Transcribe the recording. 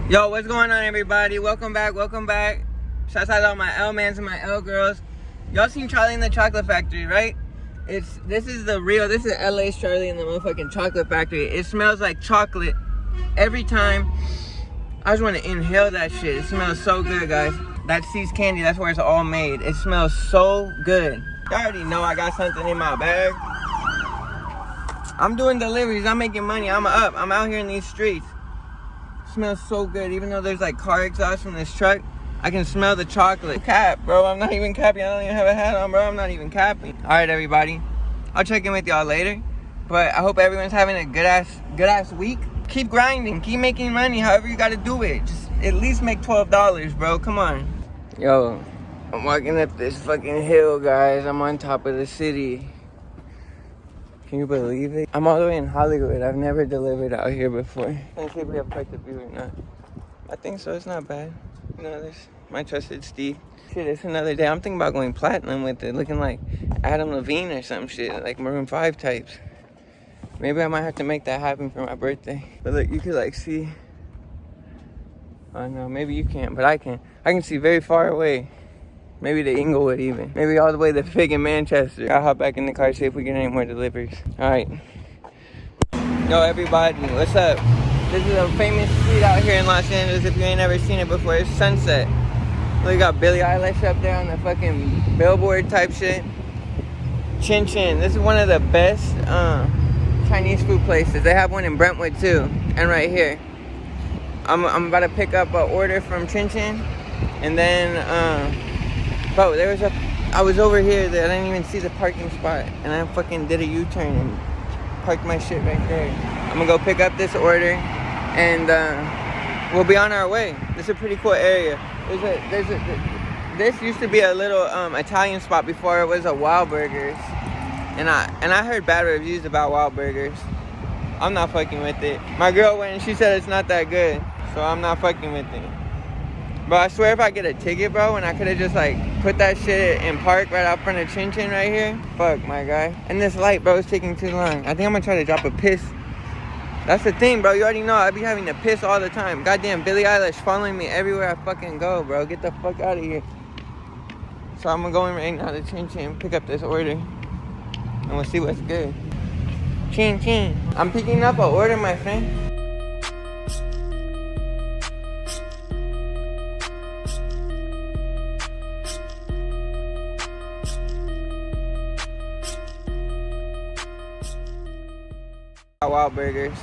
Yo, what's going on, everybody? Welcome back. Shouts out to all my L-mans and my L-girls. Y'all seen Charlie and the Chocolate Factory, right? This is LA's Charlie and the motherfucking Chocolate Factory. It smells like chocolate every time. I just want to inhale that shit. It smells so good, guys. That See's Candy, that's where it's all made. It smells so good. Y'all already know I got something in my bag. I'm doing deliveries. I'm making money. I'm out here in these streets. Smells so good. Even though there's like car exhaust from this truck, I can smell the chocolate. Cap, bro. I'm not even capping. I don't even have a hat on, bro. I'm not even capping. All right, everybody. I'll check in with y'all later. But I hope everyone's having a good ass week. Keep grinding. Keep making money. However you got to do it. Just at least make $12, bro. Come on. Yo, I'm walking up this fucking hill, guys. I'm on top of the city. Can you believe it? I'm all the way in Hollywood. I've never delivered out here before. Let's see if we have quite the view or not. I think so. It's not bad. You know, there's my trusted Steve. Shit, it's another day. I'm thinking about going platinum with it, looking like Adam Levine or some shit, like Maroon 5 types. Maybe I might have to make that happen for my birthday. But look, you could like see. Oh no, maybe you can't, but I can. I can see very far away. Maybe to Inglewood even. Maybe all the way to Fig in Manchester. I'll hop back in the car, see if we get any more deliveries. Alright. Yo, everybody, what's up? This is a famous street out here in Los Angeles. If you ain't ever seen it before, it's Sunset. Look, you got Billie Eilish up there on the fucking billboard type shit. Chin Chin. This is one of the best Chinese food places. They have one in Brentwood too. And right here. I'm about to pick up an order from Chin Chin. And then, bro, I was over here, I didn't even see the parking spot, and I fucking did a U-turn and parked my shit right there. I'm gonna go pick up this order, and we'll be on our way. This is a pretty cool area. This used to be a little Italian spot before it was a Wild Burgers, and I heard bad reviews about Wild Burgers. I'm not fucking with it. My girl went and she said it's not that good, so I'm not fucking with it. Bro, I swear if I get a ticket, bro, and I could have just, like, put that shit in park right out front of Chin Chin right here. Fuck, my guy. And this light, bro, is taking too long. I think I'm gonna try to drop a piss. That's the thing, bro. You already know I be having to piss all the time. Goddamn, Billie Eilish following me everywhere I fucking go, bro. Get the fuck out of here. So I'm gonna go in right now to Chin Chin, pick up this order, and we'll see what's good. Chin Chin. I'm picking up an order, my friend. Wild Burgers.